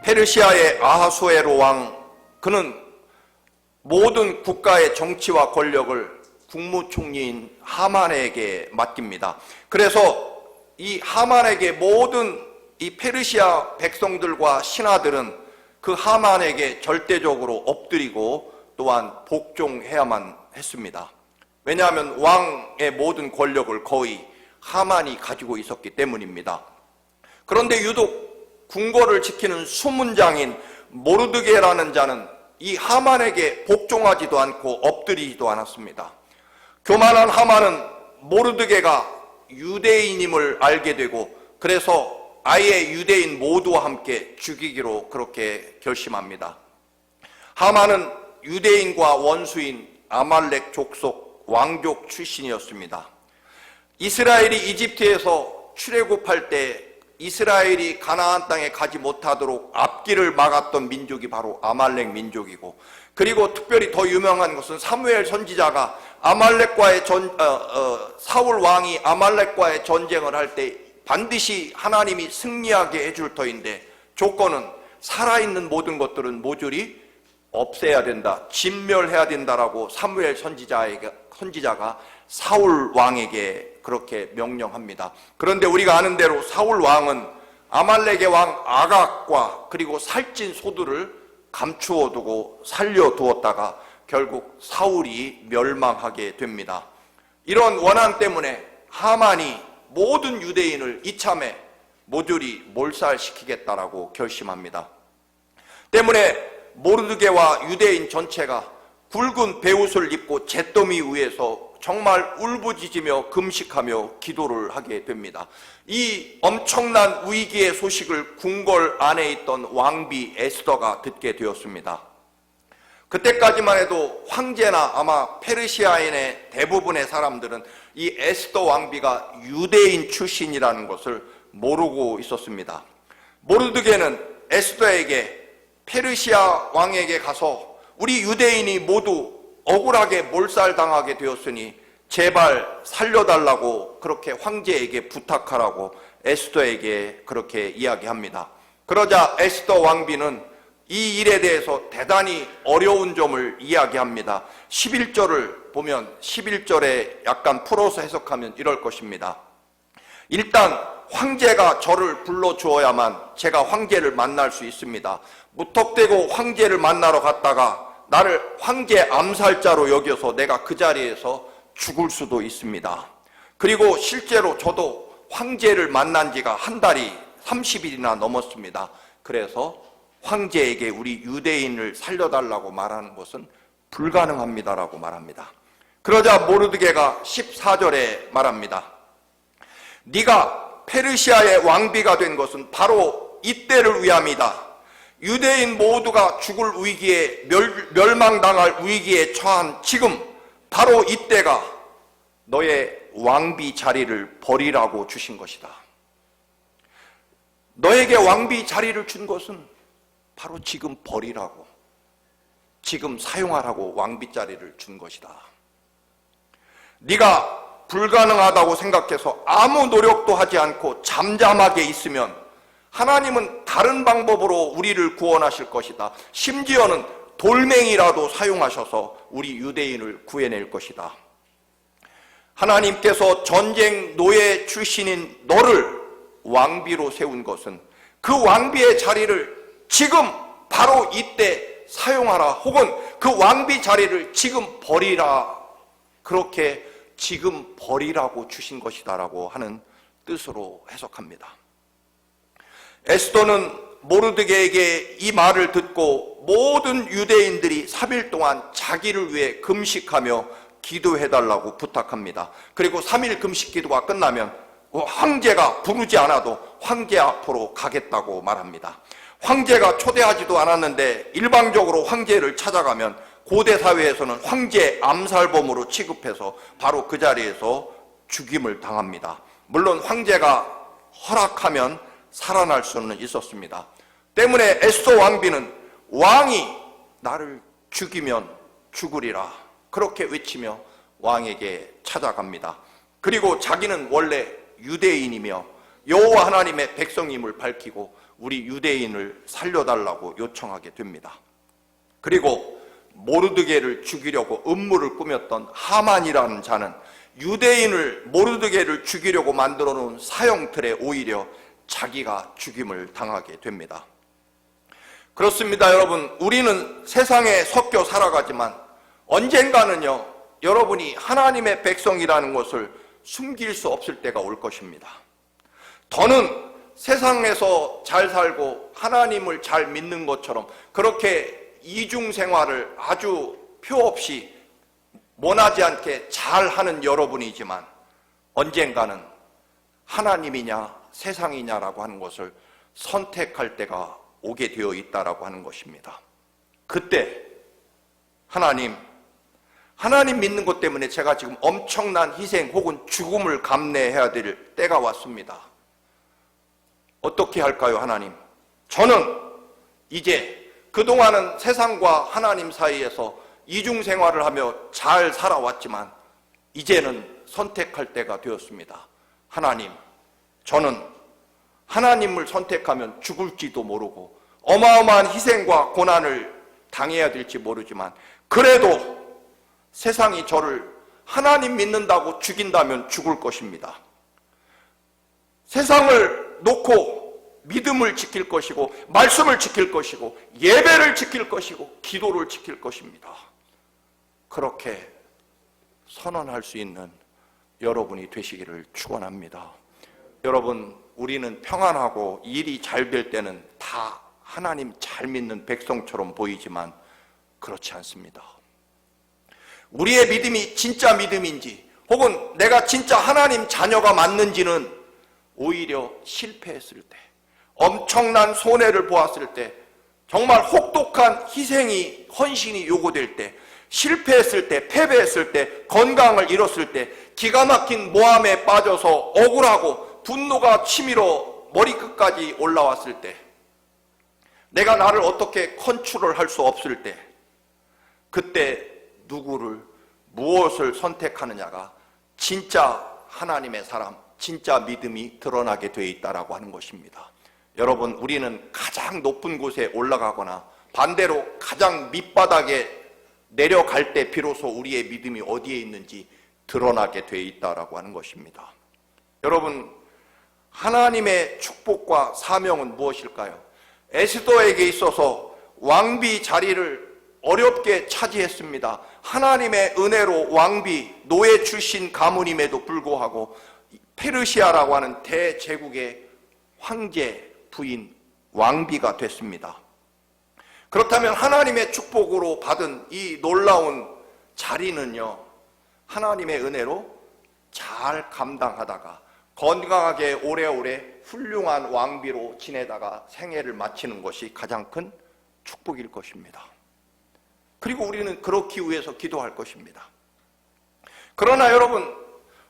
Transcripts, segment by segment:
페르시아의 아하수에로 왕, 그는 모든 국가의 정치와 권력을 국무총리인 하만에게 맡깁니다. 그래서 이 하만에게 모든 이 페르시아 백성들과 신하들은 그 하만에게 절대적으로 엎드리고 또한 복종해야만 했습니다. 왜냐하면 왕의 모든 권력을 거의 하만이 가지고 있었기 때문입니다. 그런데 유독 궁궐을 지키는 수문장인 모르드게라는 자는 이 하만에게 복종하지도 않고 엎드리지도 않았습니다. 교만한 하만은 모르드게가 유대인임을 알게 되고 그래서 아예 유대인 모두와 함께 죽이기로 그렇게 결심합니다. 하만은 유대인과 원수인 아말렉 족속 왕족 출신이었습니다. 이스라엘이 이집트에서 출애굽할 때 이스라엘이 가나안 땅에 가지 못하도록 앞길을 막았던 민족이 바로 아말렉 민족이고, 그리고 특별히 더 유명한 것은 사무엘 선지자가 사울 왕이 아말렉과의 전쟁을 할 때 반드시 하나님이 승리하게 해줄 터인데 조건은 살아있는 모든 것들은 모조리 없애야 된다, 진멸해야 된다라고 사무엘 선지자가 사울 왕에게 그렇게 명령합니다. 그런데 우리가 아는 대로 사울 왕은 아말렉의 왕 아각과 그리고 살찐 소들을 감추어 두고 살려두었다가 결국 사울이 멸망하게 됩니다. 이런 원한 때문에 하만이 모든 유대인을 이참에 모조리 몰살시키겠다라고 결심합니다. 때문에 모르드게와 유대인 전체가 굵은 베옷을 입고 잿더미 위에서 정말 울부짖으며 금식하며 기도를 하게 됩니다. 이 엄청난 위기의 소식을 궁궐 안에 있던 왕비 에스더가 듣게 되었습니다. 그때까지만 해도 황제나 아마 페르시아인의 대부분의 사람들은 이 에스더 왕비가 유대인 출신이라는 것을 모르고 있었습니다. 모르드게는 에스더에게 페르시아 왕에게 가서 우리 유대인이 모두 억울하게 몰살당하게 되었으니 제발 살려달라고 그렇게 황제에게 부탁하라고 에스더에게 그렇게 이야기합니다. 그러자 에스더 왕비는 이 일에 대해서 대단히 어려운 점을 이야기합니다. 11절을 보면 11절에 약간 풀어서 해석하면 이럴 것입니다. 일단 황제가 저를 불러주어야만 제가 황제를 만날 수 있습니다. 무턱대고 황제를 만나러 갔다가 나를 황제 암살자로 여겨서 내가 그 자리에서 죽을 수도 있습니다. 그리고 실제로 저도 황제를 만난 지가 한 달이 30일이나 넘었습니다. 그래서 황제에게 우리 유대인을 살려달라고 말하는 것은 불가능합니다라고 말합니다. 그러자 모르드게가 14절에 말합니다. 네가 페르시아의 왕비가 된 것은 바로 이때를 위함이다. 유대인 모두가 죽을 위기에 멸망당할 위기에 처한 지금 바로 이때가 너의 왕비 자리를 버리라고 주신 것이다. 너에게 왕비 자리를 준 것은 바로 지금 버리라고, 지금 사용하라고 왕비 자리를 준 것이다. 네가 불가능하다고 생각해서 아무 노력도 하지 않고 잠잠하게 있으면 하나님은 다른 방법으로 우리를 구원하실 것이다. 심지어는 돌멩이라도 사용하셔서 우리 유대인을 구해낼 것이다. 하나님께서 전쟁 노예 출신인 너를 왕비로 세운 것은 그 왕비의 자리를 지금 바로 이때 사용하라, 혹은 그 왕비 자리를 지금 버리라, 그렇게 지금 버리라고 주신 것이다라고 하는 뜻으로 해석합니다. 에스더는 모르드게에게 이 말을 듣고 모든 유대인들이 3일 동안 자기를 위해 금식하며 기도해달라고 부탁합니다. 그리고 3일 금식 기도가 끝나면 황제가 부르지 않아도 황제 앞으로 가겠다고 말합니다. 황제가 초대하지도 않았는데 일방적으로 황제를 찾아가면 고대 사회에서는 황제 암살범으로 취급해서 바로 그 자리에서 죽임을 당합니다. 물론 황제가 허락하면 살아날 수는 있었습니다. 때문에 에스더 왕비는 왕이 나를 죽이면 죽으리라 그렇게 외치며 왕에게 찾아갑니다. 그리고 자기는 원래 유대인이며 여호와 하나님의 백성임을 밝히고 우리 유대인을 살려달라고 요청하게 됩니다. 그리고 모르드게를 죽이려고 음모를 꾸몄던 하만이라는 자는 유대인을 모르드게를 죽이려고 만들어 놓은 사형틀에 오히려 자기가 죽임을 당하게 됩니다. 그렇습니다, 여러분. 우리는 세상에 섞여 살아가지만 언젠가는요, 여러분이 하나님의 백성이라는 것을 숨길 수 없을 때가 올 것입니다. 더는 세상에서 잘 살고 하나님을 잘 믿는 것처럼 그렇게 이중생활을 아주 표 없이 원하지 않게 잘 하는 여러분이지만 언젠가는 하나님이냐 세상이냐라고 하는 것을 선택할 때가 오게 되어 있다라고 하는 것입니다. 그때 하나님 믿는 것 때문에 제가 지금 엄청난 희생 혹은 죽음을 감내해야 될 때가 왔습니다. 어떻게 할까요, 하나님? 저는 이제 그동안은 세상과 하나님 사이에서 이중생활을 하며 잘 살아왔지만 이제는 선택할 때가 되었습니다. 하나님, 저는 하나님을 선택하면 죽을지도 모르고 어마어마한 희생과 고난을 당해야 될지 모르지만 그래도 세상이 저를 하나님 믿는다고 죽인다면 죽을 것입니다. 세상을 놓고 믿음을 지킬 것이고 말씀을 지킬 것이고 예배를 지킬 것이고 기도를 지킬 것입니다. 그렇게 선언할 수 있는 여러분이 되시기를 축원합니다. 여러분, 우리는 평안하고 일이 잘 될 때는 다 하나님 잘 믿는 백성처럼 보이지만 그렇지 않습니다. 우리의 믿음이 진짜 믿음인지 혹은 내가 진짜 하나님 자녀가 맞는지는 오히려 실패했을 때, 엄청난 손해를 보았을 때, 정말 혹독한 희생이, 헌신이 요구될 때, 실패했을 때, 패배했을 때, 건강을 잃었을 때, 기가 막힌 모함에 빠져서 억울하고 분노가 치밀어 머리끝까지 올라왔을 때, 내가 나를 어떻게 컨트롤할 수 없을 때, 그때 누구를, 무엇을 선택하느냐가 진짜 하나님의 사람, 진짜 믿음이 드러나게 되어 있다라고 하는 것입니다. 여러분, 우리는 가장 높은 곳에 올라가거나 반대로 가장 밑바닥에 내려갈 때 비로소 우리의 믿음이 어디에 있는지 드러나게 되어 있다라고 하는 것입니다. 여러분, 하나님의 축복과 사명은 무엇일까요? 에스더에게 있어서 왕비 자리를 어렵게 차지했습니다. 하나님의 은혜로 왕비, 노예 출신 가문임에도 불구하고 페르시아라고 하는 대제국의 황제 부인 왕비가 됐습니다. 그렇다면 하나님의 축복으로 받은 이 놀라운 자리는요, 하나님의 은혜로 잘 감당하다가 건강하게 오래오래 훌륭한 왕비로 지내다가 생애를 마치는 것이 가장 큰 축복일 것입니다. 그리고 우리는 그렇기 위해서 기도할 것입니다. 그러나 여러분,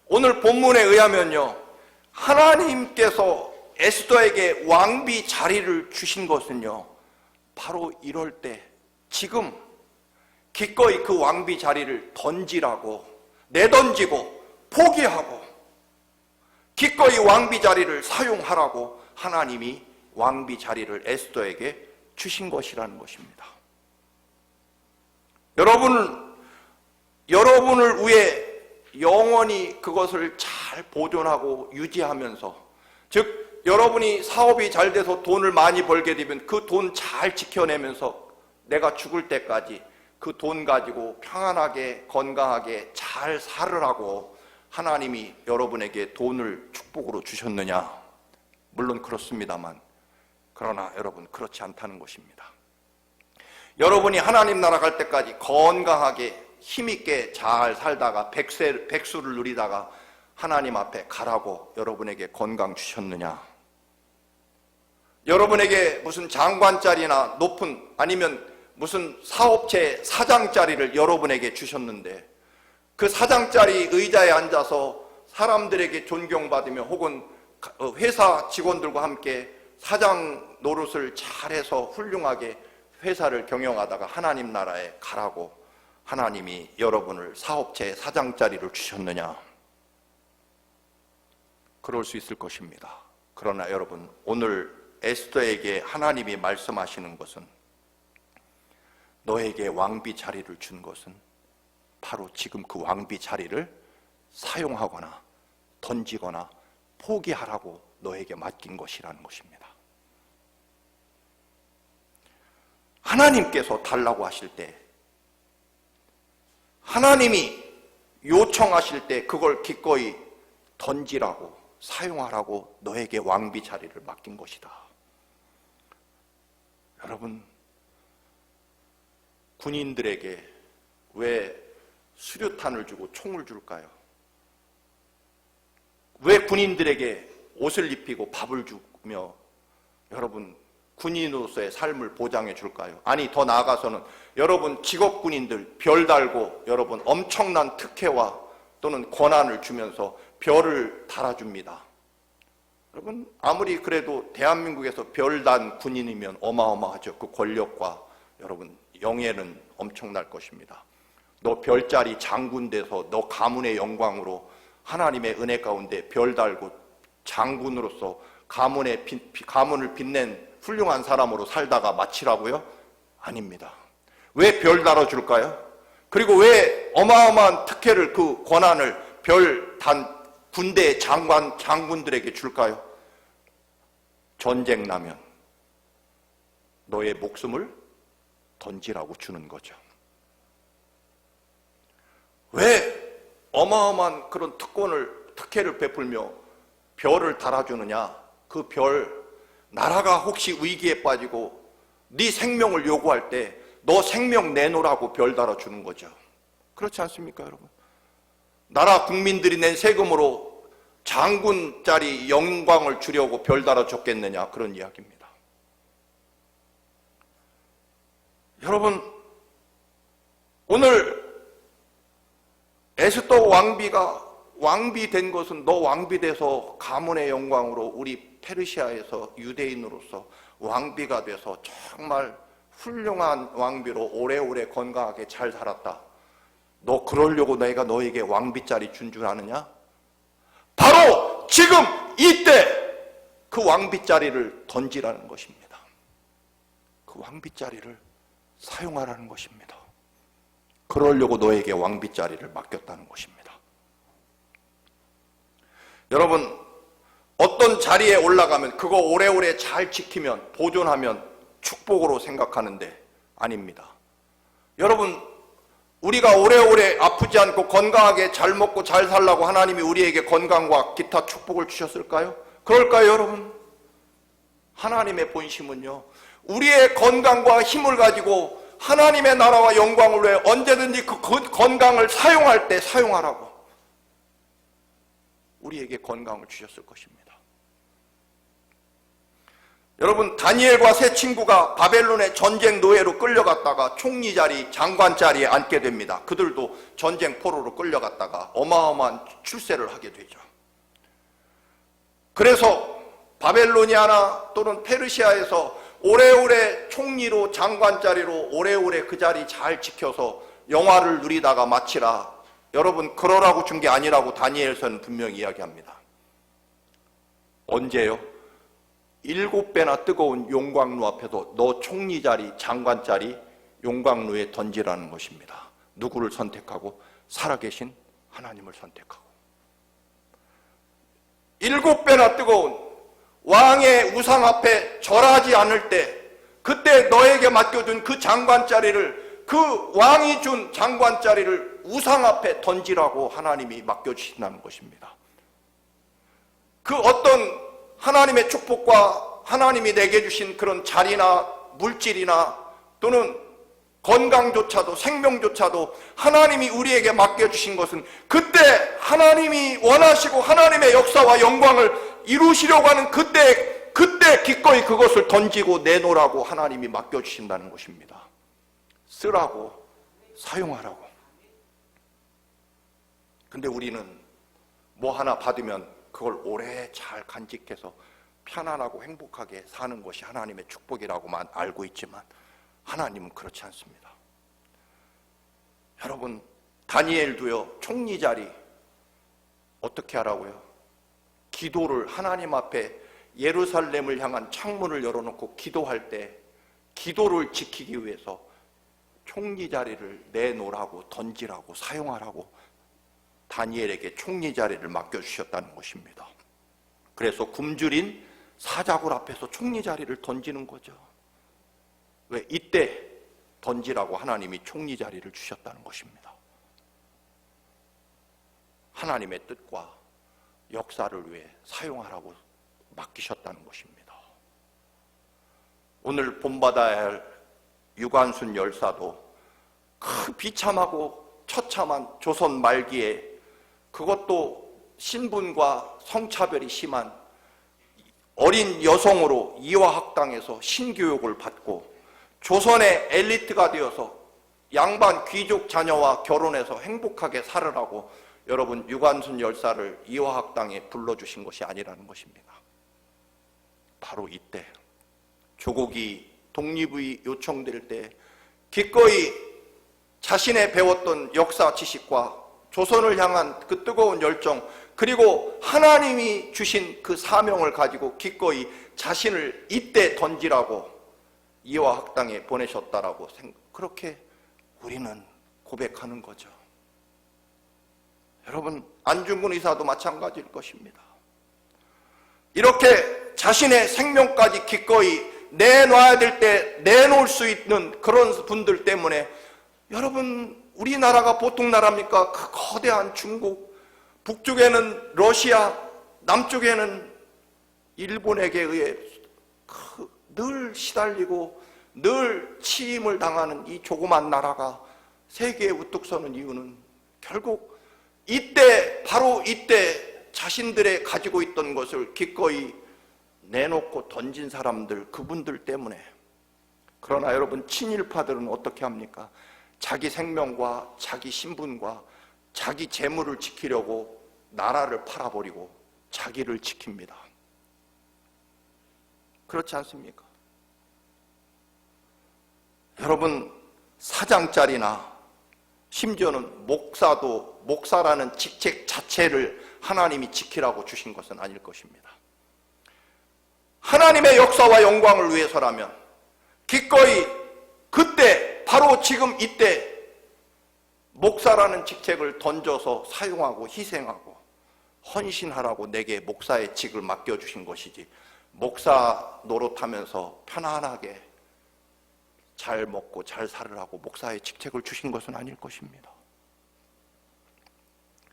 오늘 본문에 의하면요, 하나님께서 에스더에게 왕비 자리를 주신 것은요, 바로 이럴 때 지금 기꺼이 그 왕비 자리를 던지라고, 내던지고 포기하고 기꺼이 왕비 자리를 사용하라고 하나님이 왕비 자리를 에스더에게 주신 것이라는 것입니다. 여러분을 위해 영원히 그것을 잘 보존하고 유지하면서, 즉 여러분이 사업이 잘 돼서 돈을 많이 벌게 되면 그 돈 잘 지켜내면서 내가 죽을 때까지 그 돈 가지고 평안하게 건강하게 잘 살으라고 하나님이 여러분에게 돈을 축복으로 주셨느냐? 물론 그렇습니다만, 그러나 여러분, 그렇지 않다는 것입니다. 여러분이 하나님 나라 갈 때까지 건강하게 힘있게 잘 살다가 백수를 누리다가 하나님 앞에 가라고 여러분에게 건강 주셨느냐? 여러분에게 무슨 장관짜리나 높은, 아니면 무슨 사업체 사장짜리를 여러분에게 주셨는데 그 사장짜리 의자에 앉아서 사람들에게 존경받으며 혹은 회사 직원들과 함께 사장 노릇을 잘해서 훌륭하게 회사를 경영하다가 하나님 나라에 가라고 하나님이 여러분을 사업체 사장 자리를 주셨느냐? 그럴 수 있을 것입니다. 그러나 여러분, 오늘 에스더에게 하나님이 말씀하시는 것은, 너에게 왕비 자리를 준 것은 바로 지금 그 왕비 자리를 사용하거나 던지거나 포기하라고 너에게 맡긴 것이라는 것입니다. 하나님께서 달라고 하실 때, 하나님이 요청하실 때 그걸 기꺼이 던지라고, 사용하라고 너에게 왕비 자리를 맡긴 것이다. 여러분, 군인들에게 왜 수류탄을 주고 총을 줄까요? 왜 군인들에게 옷을 입히고 밥을 주며 여러분 군인으로서의 삶을 보장해 줄까요? 아니, 더 나아가서는 여러분 직업군인들 별 달고 여러분 엄청난 특혜와 또는 권한을 주면서 별을 달아줍니다. 여러분, 아무리 그래도 대한민국에서 별단 군인이면 어마어마하죠. 그 권력과 여러분 영예는 엄청날 것입니다. 너 별자리 장군 돼서 너 가문의 영광으로 하나님의 은혜 가운데 별 달고 장군으로서 가문을 빛낸 훌륭한 사람으로 살다가 마치라고요? 아닙니다. 왜 별 달아줄까요? 그리고 왜 어마어마한 특혜를, 그 권한을 별 단 군대 장군들에게 줄까요? 전쟁 나면 너의 목숨을 던지라고 주는 거죠. 왜 어마어마한 그런 특혜를 베풀며 별을 달아주느냐? 그 별, 나라가 혹시 위기에 빠지고 네 생명을 요구할 때 너 생명 내놓으라고 별 달아주는 거죠. 그렇지 않습니까, 여러분? 나라 국민들이 낸 세금으로 장군짜리 영광을 주려고 별 달아줬겠느냐, 그런 이야기입니다. 여러분, 오늘 에스더 왕비가 왕비 된 것은, 너 왕비 돼서 가문의 영광으로 우리 페르시아에서 유대인으로서 왕비가 돼서 정말 훌륭한 왕비로 오래오래 건강하게 잘 살았다. 너 그러려고 내가 너에게 왕비 자리 준 줄 아느냐? 바로 지금 이때 그 왕비 자리를 던지라는 것입니다. 그 왕비 자리를 사용하라는 것입니다. 그러려고 너에게 왕비 자리를 맡겼다는 것입니다. 여러분, 어떤 자리에 올라가면 그거 오래오래 잘 지키면, 보존하면 축복으로 생각하는데 아닙니다. 여러분, 우리가 오래오래 아프지 않고 건강하게 잘 먹고 잘 살라고 하나님이 우리에게 건강과 기타 축복을 주셨을까요? 그럴까요, 여러분? 하나님의 본심은요, 우리의 건강과 힘을 가지고 하나님의 나라와 영광을 위해 언제든지 그 건강을 사용할 때 사용하라고 우리에게 건강을 주셨을 것입니다. 여러분, 다니엘과 세 친구가 바벨론의 전쟁 노예로 끌려갔다가 총리 자리, 장관 자리에 앉게 됩니다. 그들도 전쟁 포로로 끌려갔다가 어마어마한 출세를 하게 되죠. 그래서 바벨로니아나 또는 페르시아에서 오래오래 총리로, 장관 자리로 오래오래 그 자리 잘 지켜서 영화를 누리다가 마치라. 여러분, 그러라고 준 게 아니라고 다니엘서는 분명히 이야기합니다. 언제요? 7배나 뜨거운 용광로 앞에서 너 총리 자리, 장관 자리 용광로에 던지라는 것입니다. 누구를 선택하고? 살아계신 하나님을 선택하고. 7배나 뜨거운 왕의 우상 앞에 절하지 않을 때, 그때 너에게 맡겨준 그 장관 자리를, 그 왕이 준 장관 자리를 우상 앞에 던지라고 하나님이 맡겨주신다는 것입니다. 그 어떤 하나님의 축복과 하나님이 내게 주신 그런 자리나 물질이나 또는 건강조차도, 생명조차도 하나님이 우리에게 맡겨주신 것은 그때 하나님이 원하시고 하나님의 역사와 영광을 이루시려고 하는 그때 기꺼이 그것을 던지고 내놓으라고 하나님이 맡겨주신다는 것입니다. 쓰라고, 사용하라고. 근데 우리는 뭐 하나 받으면 그걸 오래 잘 간직해서 편안하고 행복하게 사는 것이 하나님의 축복이라고만 알고 있지만 하나님은 그렇지 않습니다. 여러분, 다니엘도요, 총리 자리 어떻게 하라고요? 기도를 하나님 앞에 예루살렘을 향한 창문을 열어놓고 기도할 때 기도를 지키기 위해서 총리 자리를 내놓으라고, 던지라고, 사용하라고 다니엘에게 총리 자리를 맡겨주셨다는 것입니다. 그래서 굶주린 사자굴 앞에서 총리 자리를 던지는 거죠. 왜? 이때 던지라고 하나님이 총리 자리를 주셨다는 것입니다. 하나님의 뜻과 역사를 위해 사용하라고 맡기셨다는 것입니다. 오늘 본받아야 할 유관순 열사도 그 비참하고 처참한 조선 말기에, 그것도 신분과 성차별이 심한 어린 여성으로 이화학당에서 신교육을 받고 조선의 엘리트가 되어서 양반 귀족 자녀와 결혼해서 행복하게 살으라고 여러분 유관순 열사를 이화학당에 불러주신 것이 아니라는 것입니다. 바로 이때 조국이 독립이 요청될 때 기꺼이 자신의 배웠던 역사 지식과 조선을 향한 그 뜨거운 열정, 그리고 하나님이 주신 그 사명을 가지고 기꺼이 자신을 이때 던지라고 이화학당에 보내셨다라고 그렇게 우리는 고백하는 거죠. 여러분, 안중근 의사도 마찬가지일 것입니다. 이렇게 자신의 생명까지 기꺼이 내놔야 될 때 내놓을 수 있는 그런 분들 때문에, 여러분, 우리나라가 보통 나라입니까? 그 거대한 중국, 북쪽에는 러시아, 남쪽에는 일본에게 의해 늘 시달리고 늘 침입을 당하는 이 조그만 나라가 세계에 우뚝 서는 이유는 결국 이때, 바로 이때 자신들의 가지고 있던 것을 기꺼이 내놓고 던진 사람들, 그분들 때문에. 그러나 여러분, 친일파들은 어떻게 합니까? 자기 생명과 자기 신분과 자기 재물을 지키려고 나라를 팔아버리고 자기를 지킵니다. 그렇지 않습니까? 여러분, 사장짜리나 심지어는 목사라는 직책 자체를 하나님이 지키라고 주신 것은 아닐 것입니다. 하나님의 역사와 영광을 위해서라면 기꺼이 그때, 바로 지금 이때 목사라는 직책을 던져서 사용하고 희생하고 헌신하라고 내게 목사의 직을 맡겨주신 것이지, 목사 노릇하면서 편안하게 잘 먹고 잘 살으라고 목사의 직책을 주신 것은 아닐 것입니다.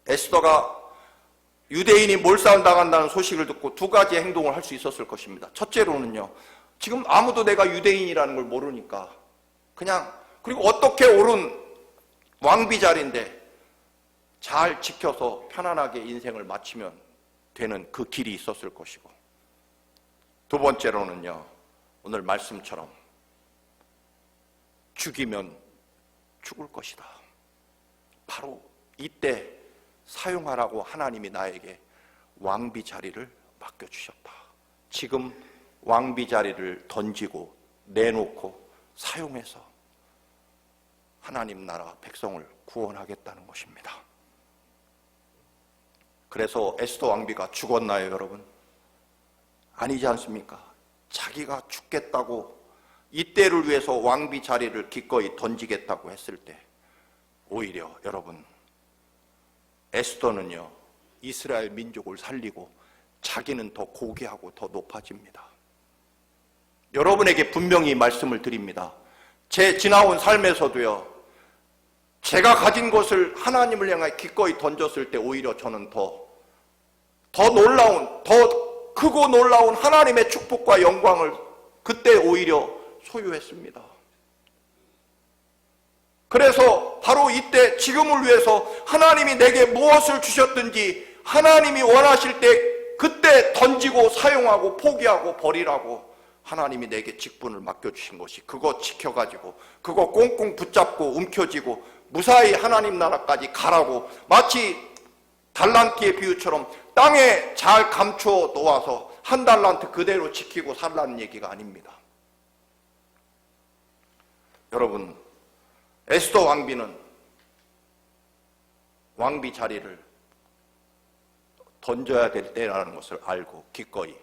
에스더가 유대인이 몰살당한다는 소식을 듣고 두 가지 행동을 할 수 있었을 것입니다. 첫째로는요, 지금 아무도 내가 유대인이라는 걸 모르니까 그냥, 그리고 어떻게 옳은 왕비 자리인데 잘 지켜서 편안하게 인생을 마치면 되는 그 길이 있었을 것이고, 두 번째로는요, 오늘 말씀처럼 죽이면 죽을 것이다. 바로 이때 사용하라고 하나님이 나에게 왕비 자리를 맡겨주셨다. 지금 왕비 자리를 던지고 내놓고 사용해서 하나님 나라 백성을 구원하겠다는 것입니다. 그래서 에스더 왕비가 죽었나요, 여러분? 아니지 않습니까? 자기가 죽겠다고, 이때를 위해서 왕비 자리를 기꺼이 던지겠다고 했을 때 오히려 여러분, 에스더는요, 이스라엘 민족을 살리고 자기는 더 고귀하고 더 높아집니다. 여러분에게 분명히 말씀을 드립니다. 제 지나온 삶에서도요, 제가 가진 것을 하나님을 향해 기꺼이 던졌을 때 오히려 저는 더 놀라운, 더 크고 놀라운 하나님의 축복과 영광을 그때 오히려 소유했습니다. 그래서 바로 이때, 지금을 위해서 하나님이 내게 무엇을 주셨든지 하나님이 원하실 때 그때 던지고 사용하고 포기하고 버리라고 하나님이 내게 직분을 맡겨주신 것이, 그거 지켜가지고 그거 꽁꽁 붙잡고 움켜쥐고 무사히 하나님 나라까지 가라고, 마치 달란트의 비유처럼 땅에 잘 감춰 놓아서 한 달란트 그대로 지키고 살라는 얘기가 아닙니다. 여러분, 에스더 왕비는 왕비 자리를 던져야 될 때라는 것을 알고 기꺼이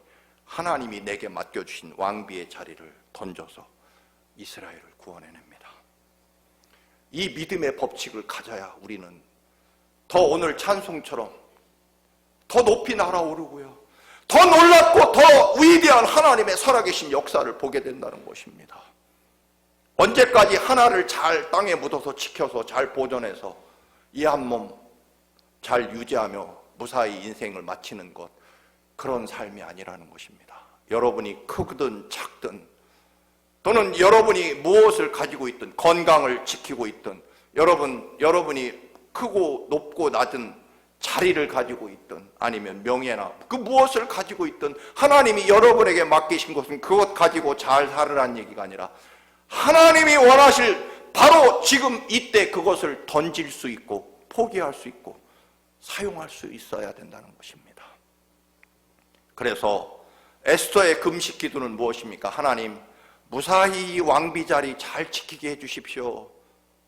하나님이 내게 맡겨주신 왕비의 자리를 던져서 이스라엘을 구원해냅니다. 이 믿음의 법칙을 가져야 우리는 더 오늘 찬송처럼 더 높이 날아오르고요, 더 놀랍고 더 위대한 하나님의 살아계신 역사를 보게 된다는 것입니다. 언제까지 하나를 잘 땅에 묻어서 지켜서 잘 보존해서 이 한 몸 잘 유지하며 무사히 인생을 마치는 것, 그런 삶이 아니라는 것입니다. 여러분이 크든 작든, 또는 여러분이 무엇을 가지고 있든, 건강을 지키고 있든, 여러분이 크고 높고 낮은 자리를 가지고 있든, 아니면 명예나 그 무엇을 가지고 있든, 하나님이 여러분에게 맡기신 것은 그것 가지고 잘 살으라는 얘기가 아니라 하나님이 원하실 바로 지금 이때 그것을 던질 수 있고 포기할 수 있고 사용할 수 있어야 된다는 것입니다. 그래서 에스더의 금식 기도는 무엇입니까? 하나님, 무사히 왕비 자리 잘 지키게 해주십시오.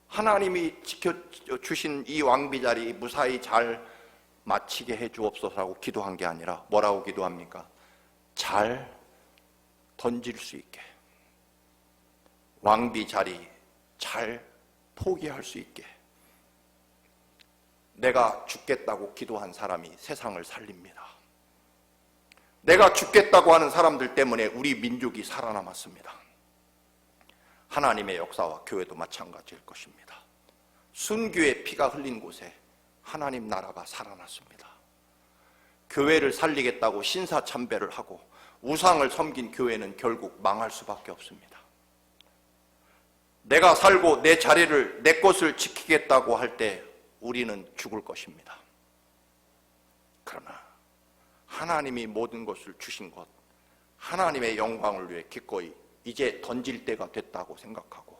하나님이 지켜주신 이 왕비 자리 무사히 잘 마치게 해주옵소서라고 기도한 게 아니라 뭐라고 기도합니까? 잘 던질 수 있게, 왕비 자리 잘 포기할 수 있게. 내가 죽겠다고 기도한 사람이 세상을 살립니다. 내가 죽겠다고 하는 사람들 때문에 우리 민족이 살아남았습니다. 하나님의 역사와 교회도 마찬가지일 것입니다. 순교의 피가 흘린 곳에 하나님 나라가 살아났습니다. 교회를 살리겠다고 신사참배를 하고 우상을 섬긴 교회는 결국 망할 수밖에 없습니다. 내가 살고 내 자리를, 내 것을 지키겠다고 할 때 우리는 죽을 것입니다. 그러나 하나님이 모든 것을 주신 것, 하나님의 영광을 위해 기꺼이 이제 던질 때가 됐다고 생각하고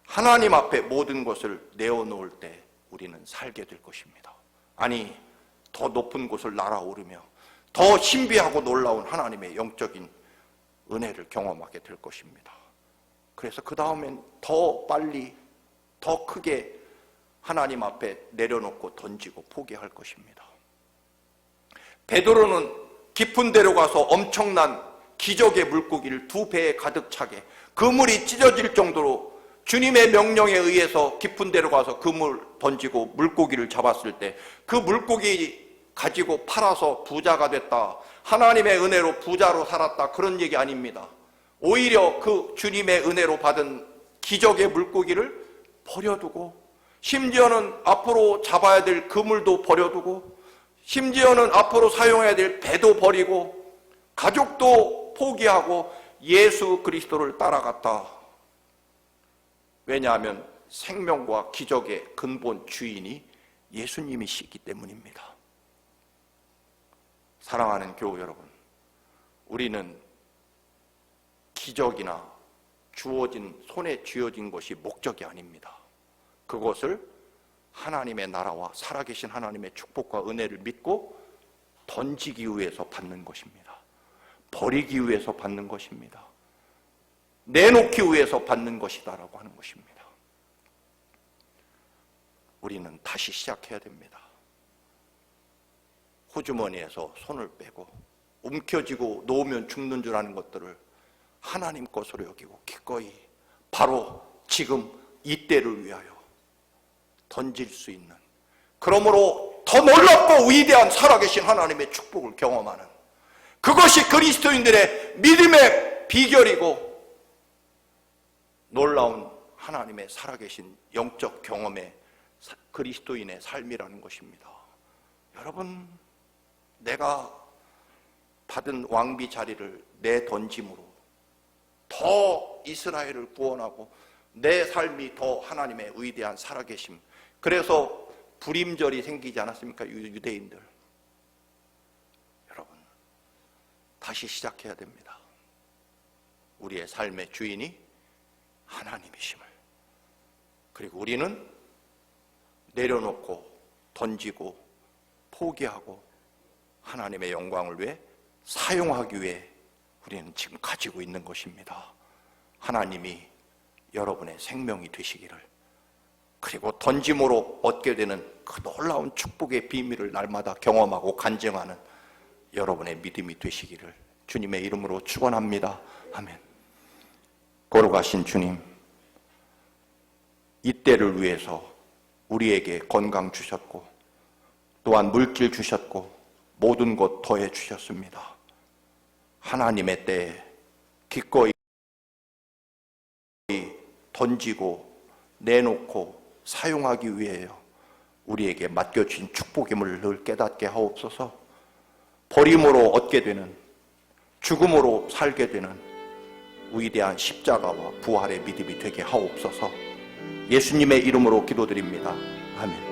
하나님 앞에 모든 것을 내어놓을 때 우리는 살게 될 것입니다. 아니, 더 높은 곳을 날아오르며 더 신비하고 놀라운 하나님의 영적인 은혜를 경험하게 될 것입니다. 그래서 그 다음엔 더 빨리, 더 크게 하나님 앞에 내려놓고 던지고 포기할 것입니다. 베드로는 깊은 데로 가서 엄청난 기적의 물고기를 2배에 가득 차게, 그물이 찢어질 정도로 주님의 명령에 의해서 깊은 데로 가서 그물 던지고 물고기를 잡았을 때 그 물고기 가지고 팔아서 부자가 됐다, 하나님의 은혜로 부자로 살았다, 그런 얘기 아닙니다. 오히려 그 주님의 은혜로 받은 기적의 물고기를 버려두고, 심지어는 앞으로 잡아야 될 그물도 버려두고, 심지어는 앞으로 사용해야 될 배도 버리고, 가족도 포기하고 예수 그리스도를 따라갔다. 왜냐하면 생명과 기적의 근본 주인이 예수님이시기 때문입니다. 사랑하는 교우 여러분, 우리는 기적이나 주어진, 손에 쥐어진 것이 목적이 아닙니다. 그것을 하나님의 나라와 살아계신 하나님의 축복과 은혜를 믿고 던지기 위해서 받는 것입니다. 버리기 위해서 받는 것입니다. 내놓기 위해서 받는 것이다라고 하는 것입니다. 우리는 다시 시작해야 됩니다. 호주머니에서 손을 빼고 움켜쥐고 놓으면 죽는 줄 아는 것들을 하나님 것으로 여기고 기꺼이 바로 지금 이때를 위하여 던질 수 있는, 그러므로 더 놀랍고 위대한 살아계신 하나님의 축복을 경험하는, 그것이 그리스도인들의 믿음의 비결이고 놀라운 하나님의 살아계신 영적 경험의 그리스도인의 삶이라는 것입니다. 여러분, 내가 받은 왕비 자리를 내던짐으로 더 이스라엘을 구원하고 내 삶이 더 하나님의 위대한 살아계심, 그래서 불임절이 생기지 않았습니까? 유대인들. 여러분, 다시 시작해야 됩니다. 우리의 삶의 주인이 하나님이심을, 그리고 우리는 내려놓고 던지고 포기하고 하나님의 영광을 위해 사용하기 위해 우리는 지금 가지고 있는 것입니다. 하나님이 여러분의 생명이 되시기를, 그리고 던짐으로 얻게 되는 그 놀라운 축복의 비밀을 날마다 경험하고 간증하는 여러분의 믿음이 되시기를 주님의 이름으로 축원합니다. 아멘. 걸어가신 주님, 이때를 위해서 우리에게 건강 주셨고 또한 물길 주셨고 모든 것 더해 주셨습니다. 하나님의 때에 기꺼이 던지고 내놓고 사용하기 위해요. 우리에게 맡겨진 축복임을 늘 깨닫게 하옵소서. 버림으로 얻게 되는, 죽음으로 살게 되는 위대한 십자가와 부활의 믿음이 되게 하옵소서. 예수님의 이름으로 기도드립니다. 아멘.